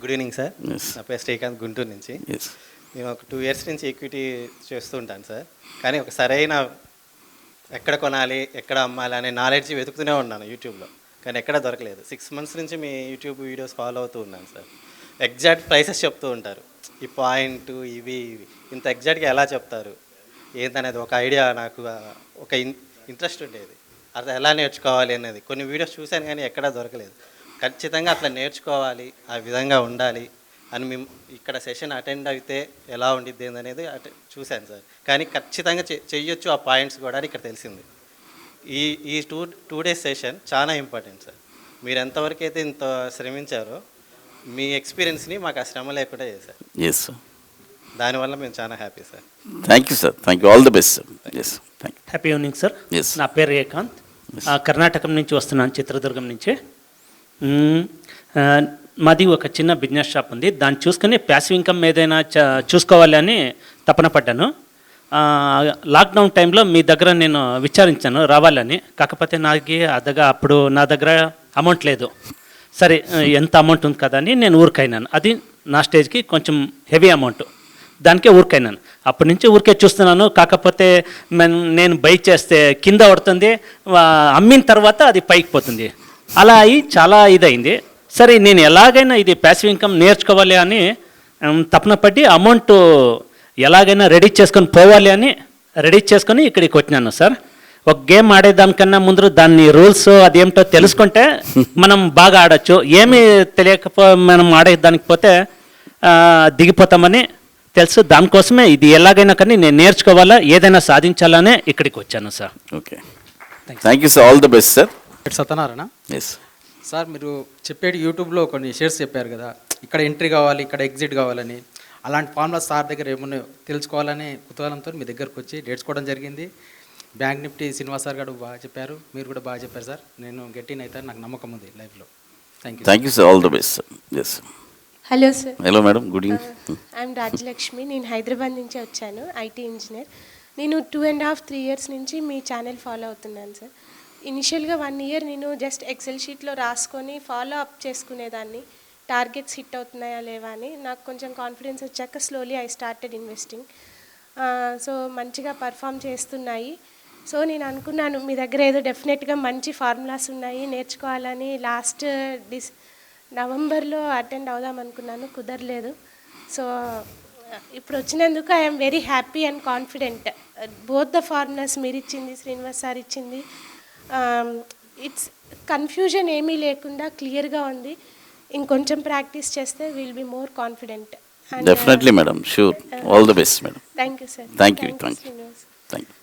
Good evening sir. Yes. నా పేరు శ్రీకాంత్, గుంటూరు నుంచి. Yes. నేను ఒక 2 ఇయర్స్ నుంచి ఈక్విటీ చేస్తూ ఉంటాను సార్. కానీ ఒక సరైన ఎక్కడ కొనాలి, ఎక్కడ అమ్మాలి అనే నాలెడ్జ్ వెతుకుతూనే ఉన్నాను యూట్యూబ్లో, కానీ ఎక్కడ దొరకలేదు. 6 మంత్స్ నుంచి మీ యూట్యూబ్ వీడియోస్ ఫాలో అవుతూ ఉన్నాను సార్. ఎగ్జాక్ట్ ప్రైసెస్ చెప్తూ ఉంటారు, ఈ పాయింట్ ఇవి ఇంత ఎగ్జాక్ట్గా ఎలా చెప్తారు ఏంటనేది ఒక ఐడియా, నాకు ఒక ఇంట్రెస్ట్ ఉండేది. అది ఎలా నేర్చుకోవాలి అనేది కొన్ని వీడియోస్ చూశాను, కానీ ఎక్కడా దొరకలేదు. ఖచ్చితంగా అట్లా నేర్చుకోవాలి, ఆ విధంగా ఉండాలి అని మేము ఇక్కడ సెషన్ అటెండ్ అయితే ఎలా ఉండిద్ది అనేది చూశాను సార్. కానీ ఖచ్చితంగా చెయ్యొచ్చు ఆ పాయింట్స్ కూడా అని ఇక్కడ తెలిసింది. ఈ టూ డేస్ సెషన్ చాలా ఇంపార్టెంట్ సార్. మీరు ఎంతవరకు అయితే ఇంత శ్రమించారో మీ ఎక్స్పీరియన్స్ని మాకు ఆ శ్రమ లేకుండా చేశారు. Yes sir. దానివల్ల మేము చాలా happy sir. Thank you sir. Thank you. All the best sir. Yes. Thank you. Happy evening sir. Yes. నా పేరు ఏకాంత్. కర్ణాటక నుంచి వస్తున్నాను, చిత్రదుర్గం నుంచి. మాది ఒక చిన్న బిజినెస్ షాప్ ఉంది. దాన్ని చూసుకుని ప్యాసివ్ ఇన్కమ్ ఏదైనా చూసుకోవాలి అని తపన పడ్డాను. లాక్డౌన్ టైంలో మీ దగ్గర నేను విచారించాను రావాలని. కాకపోతే అప్పుడు నా దగ్గర అమౌంట్ లేదు. సరే, ఎంత అమౌంట్ ఉంది కదా అని నేను ఊరికైనాను. అది నా స్టేజ్కి కొంచెం హెవీ అమౌంట్, దానికే ఊరికైనాను. అప్పటి నుంచి ఊరికే చూస్తున్నాను. కాకపోతే నేను బై చేస్తే కింద పడుతుంది, అమ్మిన తర్వాత అది పైకి పోతుంది. అలా అయి చాలా ఇదైంది. సరే, నేను ఎలాగైనా ఇది ప్యాసివ్ ఇన్కమ్ నేర్చుకోవాలి అని తపన పడి అమౌంట్ ఎలాగైనా రెడీ చేసుకొని పోవాలి అని రెడీ చేసుకొని ఇక్కడికి వచ్చినాను సార్. ఒక గేమ్ ఆడేదానికన్నా ముందు దాన్ని రూల్స్ అదేమిటో తెలుసుకుంటే మనం బాగా ఆడచ్చు. ఏమీ మనం ఆడేదానికి పోతే దిగిపోతామని తెలుసు. దానికోసమే ఇది ఎలాగైనా కానీ నేను నేర్చుకోవాలా, ఏదైనా సాధించాలనే ఇక్కడికి వచ్చాను sir. Okay, thank you sir. All the best sir. Satyanarayana. Yes sir, మీరు చెప్పేది యూట్యూబ్లో కొన్ని షేర్స్ చెప్పారు కదా, ఇక్కడ ఎంట్రీ కావాలి, ఇక్కడ ఎగ్జిట్ కావాలని. అలాంటి ఫార్ములా సార్ దగ్గర ఏమన్నా తెలుసుకోవాలని కుతూహలంతో మీ దగ్గరకు వచ్చి నేర్చుకోవడం జరిగింది. బ్యాంక్ నిఫ్టీ శ్రీనివాస్ సార్ గారు బాగా చెప్పారు, మీరు కూడా బాగా చెప్పారు సార్. నేను గెట్టిన అవుతాను, నాకు నమ్మకం ఉంది లైఫ్లో. Thank you sir. All the best sir. Yes. Hello sir. Hello madam, good evening. I'm Rajalakshmi. నేను హైదరాబాద్ నుంచి వచ్చాను, ఐటీ ఇంజనీర్. నేను 2.5-3 ఇయర్స్ నుంచి మీ ఛానల్ ఫాలో అవుతున్నాను సార్. ఇనిషియల్గా 1 ఇయర్ నేను జస్ట్ ఎక్సెల్ షీట్లో రాసుకొని ఫాలో అప్ చేసుకునేదాన్ని, టార్గెట్స్ హిట్ అవుతున్నాయా లేవా అని. నాకు కొంచెం కాన్ఫిడెన్స్ వచ్చాక slowly I started investing. So మంచిగా పర్ఫామ్ చేస్తున్నాయి. సో నేను అనుకున్నాను మీ దగ్గర ఏదో డెఫినెట్గా మంచి ఫార్ములాస్ ఉన్నాయి నేర్చుకోవాలని. లాస్ట్ నవంబర్లో అటెండ్ అవుదాం అనుకున్నాను, కుదరలేదు. సో ఇప్పుడు వచ్చినందుకు I'm very happy and confident. Both the formulas మీరు ఇచ్చింది, శ్రీనివాస్ సార్ ఇచ్చింది, ఇట్స్ కన్ఫ్యూజన్ ఏమీ లేకుండా క్లియర్గా ఉంది. ఇంకొంచెం ప్రాక్టీస్ చేస్తే will be more confident. Definitely madam, sure. All the best madam. Thank you sir. Thank you. Thank you.